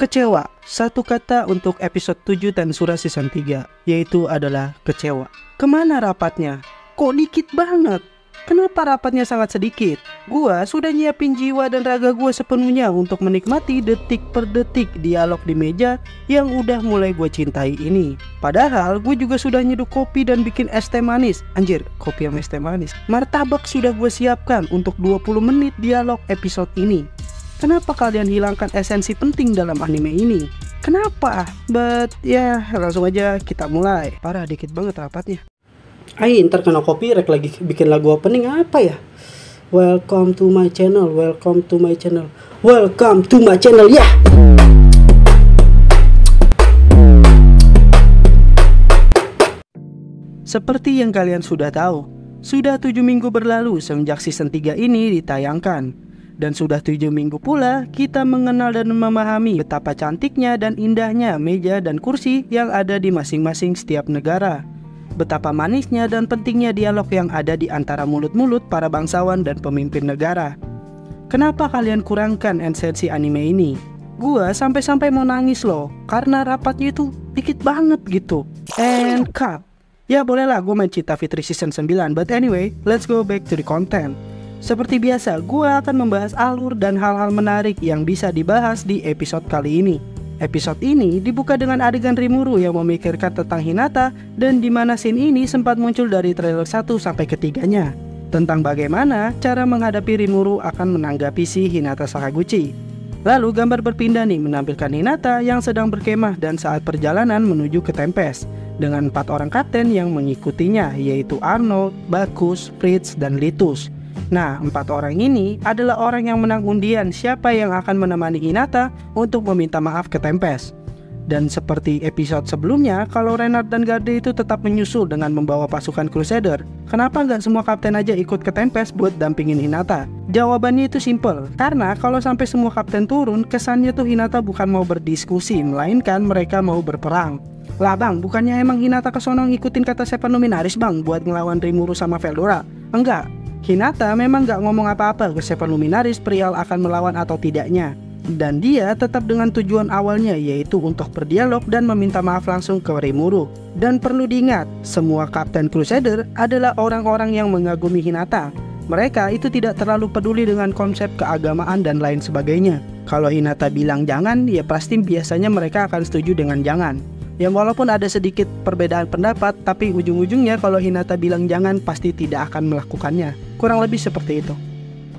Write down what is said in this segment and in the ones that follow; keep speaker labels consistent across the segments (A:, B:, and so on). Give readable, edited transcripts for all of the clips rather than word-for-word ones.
A: Kecewa, satu kata untuk episode 7 Tensura season 3, yaitu adalah kecewa. Kemana rapatnya? Kok dikit banget? Kenapa rapatnya sangat sedikit? Gua sudah nyiapin jiwa dan raga gua sepenuhnya untuk menikmati detik per detik dialog di meja yang udah mulai gue cintai ini. Padahal gue juga sudah nyeduh kopi dan bikin es teh manis. Anjir, kopi sama es teh manis. Martabak sudah gue siapkan untuk 20 menit dialog episode ini. Kenapa kalian hilangkan esensi penting dalam anime ini? Kenapa? But ya langsung aja kita mulai. Parah dikit banget rapatnya. Ntar kena copyright lagi bikin lagu opening apa ya? Welcome to my channel, welcome to my channel, welcome to my channel ya. Seperti yang kalian sudah tahu, sudah 7 minggu berlalu semenjak season 3 ini ditayangkan. Dan sudah 7 minggu pula kita mengenal dan memahami betapa cantiknya dan indahnya meja dan kursi yang ada di masing-masing setiap negara. Betapa manisnya dan pentingnya dialog yang ada di antara mulut-mulut para bangsawan dan pemimpin negara. Kenapa kalian kurangkan esensi anime ini? Gua sampai-sampai mau nangis loh, karena rapatnya itu dikit banget gitu. And cut. Ya bolehlah gue main Cheetah Fitri season 9, but anyway, let's go back to the content. Seperti biasa, gue akan membahas alur dan hal-hal menarik yang bisa dibahas di episode kali ini. Episode ini dibuka dengan adegan Rimuru yang memikirkan tentang Hinata dan di mana scene ini sempat muncul dari trailer 1 sampai ketiganya. Tentang bagaimana cara menghadapi Rimuru akan menanggapi si Hinata Sakaguchi. Lalu gambar berpindah nih menampilkan Hinata yang sedang berkemah dan saat perjalanan menuju ke Tempest. Dengan 4 orang kapten yang mengikutinya, yaitu Arnold, Bacchus, Fritz, dan Litus. Nah, 4 orang ini adalah orang yang menang undian siapa yang akan menemani Hinata untuk meminta maaf ke Tempest. Dan seperti episode sebelumnya, kalau Renard dan Garde itu tetap menyusul dengan membawa pasukan Crusader, kenapa nggak semua kapten aja ikut ke Tempest buat dampingin Hinata? Jawabannya itu simple, karena kalau sampai semua kapten turun, kesannya tuh Hinata bukan mau berdiskusi, melainkan mereka mau berperang. Lah bang, bukannya emang Hinata kesono ngikutin kata Seven Luminaris bang buat ngelawan Rimuru sama Veldora? Enggak. Hinata memang gak ngomong apa-apa ke Seven Luminaris perihal akan melawan atau tidaknya. Dan dia tetap dengan tujuan awalnya, yaitu untuk berdialog dan meminta maaf langsung ke Rimuru. Dan perlu diingat, semua Kapten Crusader adalah orang-orang yang mengagumi Hinata. Mereka itu tidak terlalu peduli dengan konsep keagamaan dan lain sebagainya. Kalau Hinata bilang jangan, ya pasti biasanya mereka akan setuju dengan jangan. Ya walaupun ada sedikit perbedaan pendapat, tapi ujung-ujungnya kalau Hinata bilang jangan pasti tidak akan melakukannya. Kurang lebih seperti itu.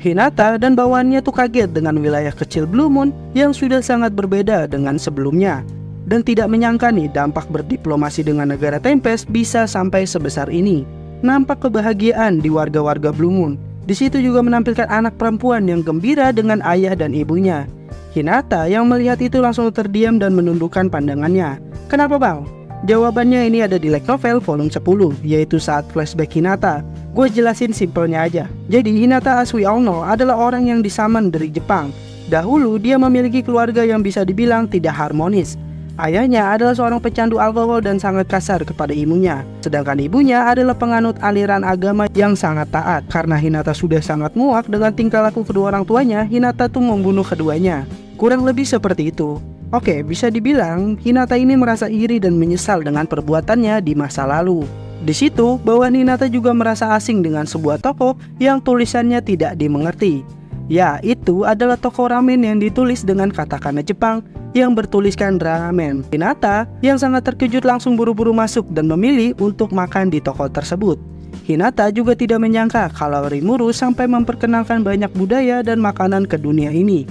A: Hinata dan bawahannya tuh kaget dengan wilayah kecil Blue Moon yang sudah sangat berbeda dengan sebelumnya. Dan tidak menyangka nih dampak berdiplomasi dengan negara Tempest bisa sampai sebesar ini. Nampak kebahagiaan di warga-warga Blue Moon. Di situ juga menampilkan anak perempuan yang gembira dengan ayah dan ibunya. Hinata yang melihat itu langsung terdiam dan menundukkan pandangannya. Kenapa bang? Jawabannya ini ada di Light Novel volume 10, yaitu saat flashback Hinata. Gue jelasin simpelnya aja. Jadi Hinata as we all know adalah orang yang disaman dari Jepang. Dahulu dia memiliki keluarga yang bisa dibilang tidak harmonis. Ayahnya adalah seorang pecandu alkohol dan sangat kasar kepada ibunya. Sedangkan ibunya adalah penganut aliran agama yang sangat taat. Karena Hinata sudah sangat muak dengan tingkah laku kedua orang tuanya, Hinata tuh membunuh keduanya. Kurang lebih seperti itu. Oke, bisa dibilang Hinata ini merasa iri dan menyesal dengan perbuatannya di masa lalu. Di situ, bawahan Hinata juga merasa asing dengan sebuah toko yang tulisannya tidak dimengerti. Ya, itu adalah toko ramen yang ditulis dengan katakana Jepang yang bertuliskan ramen. Hinata yang sangat terkejut langsung buru-buru masuk dan memilih untuk makan di toko tersebut. Hinata juga tidak menyangka kalau Rimuru sampai memperkenalkan banyak budaya dan makanan ke dunia ini.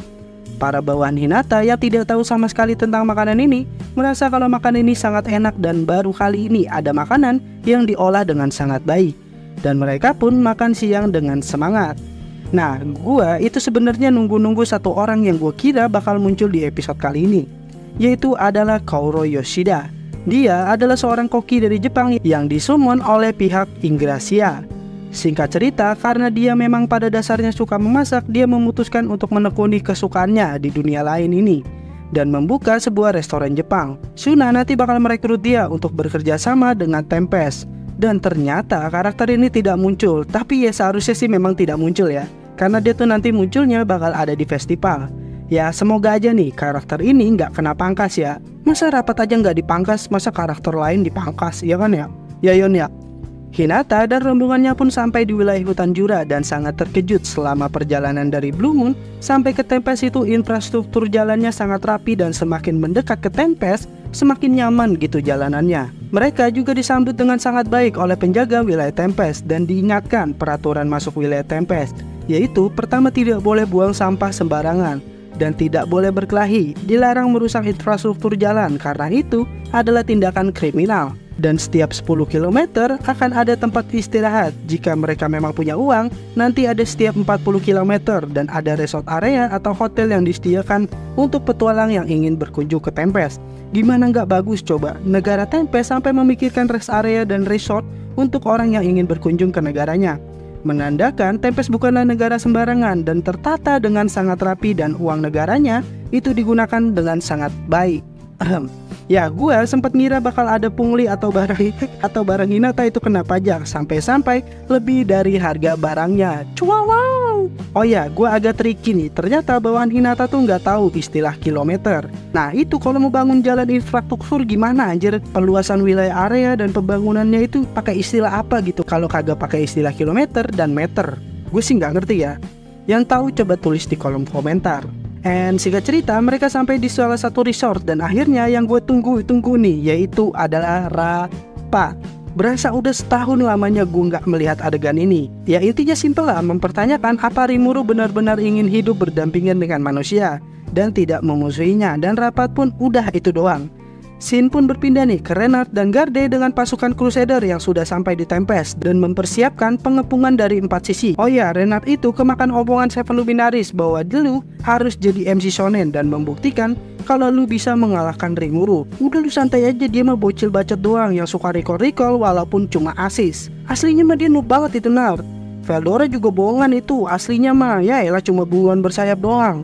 A: Para bawahan Hinata yang tidak tahu sama sekali tentang makanan ini merasa kalau makanan ini sangat enak dan baru kali ini ada makanan yang diolah dengan sangat baik. Dan mereka pun makan siang dengan semangat. Nah, gua itu sebenarnya nunggu-nunggu satu orang yang gua kira bakal muncul di episode kali ini, yaitu adalah Kaoru Yoshida. Dia adalah seorang koki dari Jepang yang disummon oleh pihak Ingrassia. Singkat cerita, karena dia memang pada dasarnya suka memasak, dia memutuskan untuk menekuni kesukaannya di dunia lain ini dan membuka sebuah restoran Jepang. Shuna nanti bakal merekrut dia untuk bekerja sama dengan Tempest. Dan ternyata karakter ini tidak muncul, tapi ya seharusnya sih memang tidak muncul ya, karena dia tuh nanti munculnya bakal ada di festival. Ya semoga aja nih karakter ini nggak kena pangkas ya. Masa Rapat aja nggak dipangkas, masa karakter lain dipangkas, ya kan ya? Ya Yon ya. Hinata dan rombongannya pun sampai di wilayah hutan Jura dan sangat terkejut selama perjalanan dari Blue Moon sampai ke Tempest itu infrastruktur jalannya sangat rapi dan semakin mendekat ke Tempest semakin nyaman gitu jalanannya. Mereka juga disambut dengan sangat baik oleh penjaga wilayah Tempest dan diingatkan peraturan masuk wilayah Tempest, yaitu pertama tidak boleh buang sampah sembarangan dan tidak boleh berkelahi, dilarang merusak infrastruktur jalan karena itu adalah tindakan kriminal. Dan setiap 10 km akan ada tempat istirahat. Jika mereka memang punya uang, nanti ada setiap 40 km dan ada resort area atau hotel yang disediakan untuk petualang yang ingin berkunjung ke Tempest. Gimana nggak bagus coba? Negara Tempest sampai memikirkan rest area dan resort untuk orang yang ingin berkunjung ke negaranya. Menandakan Tempest bukanlah negara sembarangan dan tertata dengan sangat rapi dan uang negaranya itu digunakan dengan sangat baik. Ya, gue sempat ngira bakal ada pungli atau barang Hinata itu kena pajak sampai lebih dari harga barangnya. Wow. Oh ya, gue agak tricky nih. Ternyata bawahan Hinata tuh nggak tahu istilah kilometer. Nah itu kalau mau bangun jalan infrastruktur gimana anjir? Perluasan wilayah area dan pembangunannya itu pakai istilah apa gitu? Kalau kagak pakai istilah kilometer dan meter, gue sih nggak ngerti ya. Yang tahu coba tulis di kolom komentar. And singkat cerita mereka sampai di salah satu resort dan akhirnya yang gue tunggu nih yaitu adalah Rapat. Berasa udah setahun lamanya gue nggak melihat adegan ini. Ya intinya simpel lah, mempertanyakan apa Rimuru benar-benar ingin hidup berdampingan dengan manusia dan tidak memusuhinya, dan Rapat pun udah itu doang. Scene pun berpindah nih ke Renard dan Garde dengan pasukan Crusader yang sudah sampai di Tempest dan mempersiapkan pengepungan dari 4 sisi. Oh ya, Renard itu kemakan omongan Seven Luminaries bahwa lu harus jadi MC Shonen dan membuktikan kalau lu bisa mengalahkan Rimuru. Udah lu santai aja, dia mah bocil bacot doang yang suka recall walaupun cuma asis. Aslinya mah dia noob banget itu Nard. Veldora juga bohongan itu, aslinya mah ya elah cuma buruan bersayap doang.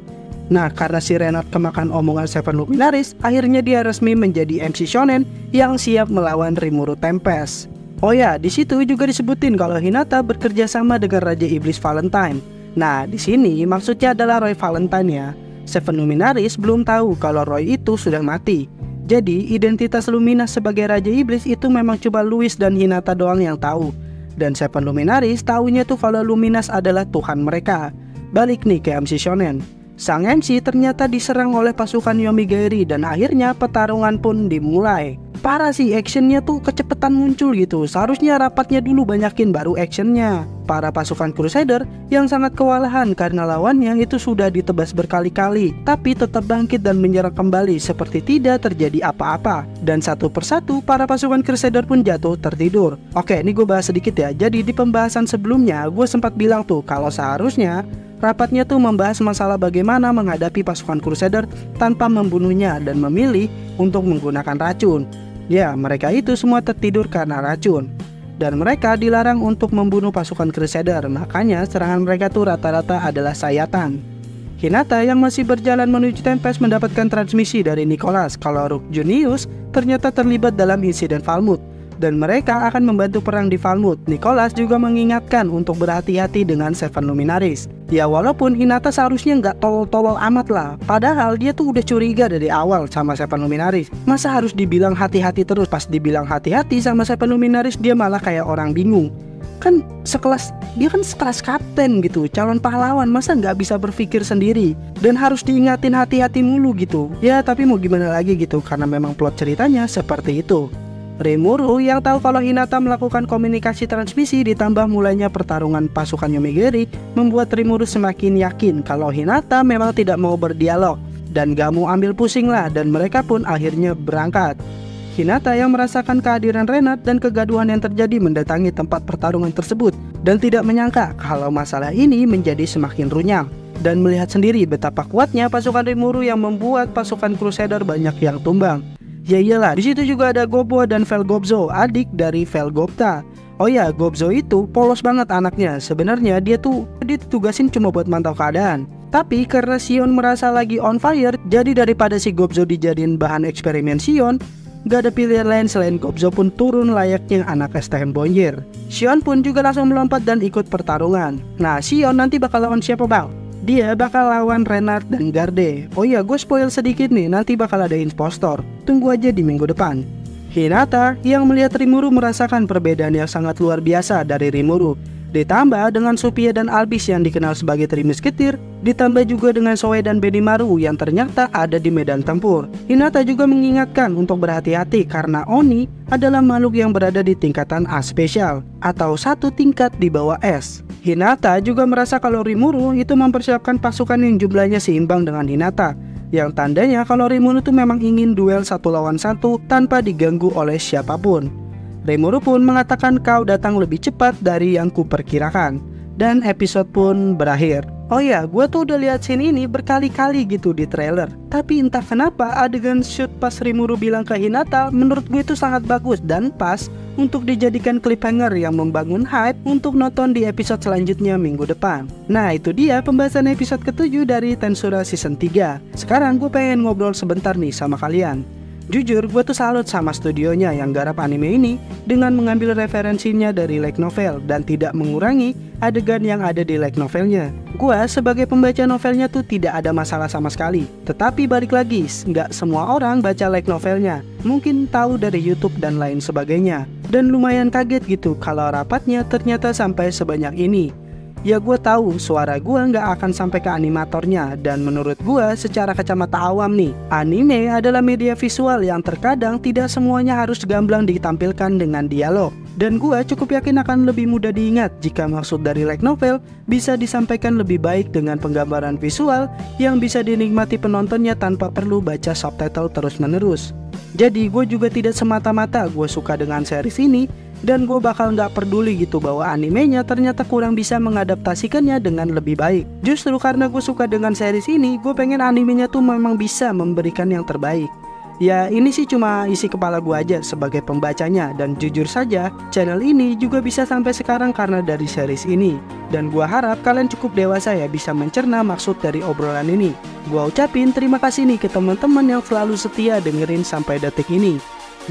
A: Nah karena si Renard kemakan omongan Seven Luminaries, akhirnya dia resmi menjadi MC Shonen yang siap melawan Rimuru Tempest. Oh ya, di situ juga disebutin kalau Hinata bekerja sama dengan Raja Iblis Valentine. Nah di sini maksudnya adalah Roy Valentine ya. Seven Luminaries belum tahu kalau Roy itu sudah mati. Jadi identitas Luminas sebagai Raja Iblis itu memang cuma Louis dan Hinata doang yang tahu. Dan Seven Luminaries tahunya tuh kalau Luminas adalah Tuhan mereka. Balik nih ke MC Shonen. Sang MC ternyata diserang oleh pasukan Yomigaeri dan akhirnya pertarungan pun dimulai. Parah sih, actionnya tuh kecepetan muncul gitu. Seharusnya Rapatnya dulu banyakin baru actionnya. Para pasukan Crusader yang sangat kewalahan karena lawannya itu sudah ditebas berkali-kali, tapi tetap bangkit dan menyerang kembali seperti tidak terjadi apa-apa. Dan satu persatu para pasukan Crusader pun jatuh tertidur. Oke, ini gue bahas sedikit ya. Jadi di pembahasan sebelumnya gue sempat bilang tuh kalau seharusnya Rapatnya tuh membahas masalah bagaimana menghadapi pasukan Crusader tanpa membunuhnya dan memilih untuk menggunakan racun. Ya, mereka itu semua tertidur karena racun. Dan mereka dilarang untuk membunuh pasukan Crusader, makanya serangan mereka tuh rata-rata adalah sayatan. Hinata yang masih berjalan menuju Tempest mendapatkan transmisi dari Nicholas kalau Rook Junius ternyata terlibat dalam insiden Falmouth. Dan mereka akan membantu perang di Falmouth. Nicholas juga mengingatkan untuk berhati-hati dengan Seven Luminaries. Ya walaupun Hinata seharusnya nggak tolol-tolol amat lah, padahal dia tuh udah curiga dari awal sama Seven Luminaries. Masa harus dibilang hati-hati terus? Pas dibilang hati-hati sama Seven Luminaries dia malah kayak orang bingung. Kan dia kan sekelas kapten gitu, calon pahlawan, masa nggak bisa berpikir sendiri dan harus diingatin hati-hati mulu gitu. Ya tapi mau gimana lagi gitu, karena memang plot ceritanya seperti itu. Rimuru yang tahu kalau Hinata melakukan komunikasi transmisi ditambah mulainya pertarungan pasukan Yomigaeri membuat Rimuru semakin yakin kalau Hinata memang tidak mau berdialog dan gak mau ambil pusing lah, dan mereka pun akhirnya berangkat. Hinata yang merasakan kehadiran Renard dan kegaduhan yang terjadi mendatangi tempat pertarungan tersebut dan tidak menyangka kalau masalah ini menjadi semakin runyam, dan melihat sendiri betapa kuatnya pasukan Rimuru yang membuat pasukan Crusader banyak yang tumbang. Ya iyalah, di situ juga ada Gobbo dan Velgobzo, adik dari Velgobta. Oh ya, Gobzo itu polos banget anaknya. Sebenarnya dia ditugasin cuma buat mantau keadaan. Tapi karena Sion merasa lagi on fire, jadi daripada si Gobzo dijadiin bahan eksperimen Sion, gak ada pilihan lain selain Gobzo pun turun layaknya anak STM Bonjer. Sion pun juga langsung melompat dan ikut pertarungan. Nah, Sion nanti bakal lawan siapa bang? Dia bakal lawan Renard dan Garde. Oh iya, gue spoil sedikit nih, nanti bakal ada impostor. Tunggu aja di minggu depan. Hinata yang melihat Rimuru merasakan perbedaan yang sangat luar biasa dari Rimuru. Ditambah dengan Sophia dan Albis yang dikenal sebagai Trimusketir, ditambah juga dengan Zoe dan Benimaru yang ternyata ada di medan tempur. Hinata juga mengingatkan untuk berhati-hati karena Oni adalah makhluk yang berada di tingkatan A spesial atau satu tingkat di bawah S. Hinata juga merasa kalau Rimuru itu mempersiapkan pasukan yang jumlahnya seimbang dengan Hinata, yang tandanya kalau Rimuru itu memang ingin duel 1 lawan 1 tanpa diganggu oleh siapapun. Rimuru pun mengatakan kau datang lebih cepat dari yang kuperkirakan. Dan episode pun berakhir. Oh ya, gue tuh udah lihat scene ini berkali-kali gitu di trailer. Tapi entah kenapa adegan shoot pas Rimuru bilang ke Hinata menurut gue itu sangat bagus dan pas untuk dijadikan cliffhanger yang membangun hype untuk nonton di episode selanjutnya minggu depan. Nah itu dia pembahasan episode ke-7 dari Tensura Season 3. Sekarang gue pengen ngobrol sebentar nih sama kalian. Jujur, gue tuh salut sama studionya yang garap anime ini dengan mengambil referensinya dari light novel dan tidak mengurangi adegan yang ada di light novelnya. Gue sebagai pembaca novelnya tuh tidak ada masalah sama sekali. Tetapi balik lagi, nggak semua orang baca light novelnya. Mungkin tahu dari YouTube dan lain sebagainya. Dan lumayan kaget gitu kalau rapatnya ternyata sampai sebanyak ini. Ya gue tahu suara gue nggak akan sampai ke animatornya. Dan menurut gue secara kacamata awam nih, anime adalah media visual yang terkadang tidak semuanya harus gamblang ditampilkan dengan dialog. Dan gue cukup yakin akan lebih mudah diingat jika maksud dari light novel bisa disampaikan lebih baik dengan penggambaran visual yang bisa dinikmati penontonnya tanpa perlu baca subtitle terus menerus. Jadi gue juga tidak semata-mata gue suka dengan series ini, dan gue bakal nggak peduli gitu bahwa animenya ternyata kurang bisa mengadaptasikannya dengan lebih baik. Justru karena gue suka dengan series ini, gue pengen animenya tuh memang bisa memberikan yang terbaik. Ya ini sih cuma isi kepala gue aja sebagai pembacanya. Dan jujur saja channel ini juga bisa sampai sekarang karena dari series ini. Dan gue harap kalian cukup dewasa ya bisa mencerna maksud dari obrolan ini. Gue ucapin terima kasih nih ke teman-teman yang selalu setia dengerin sampai detik ini.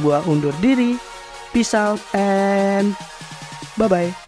A: Gue undur diri. Peace out and bye-bye.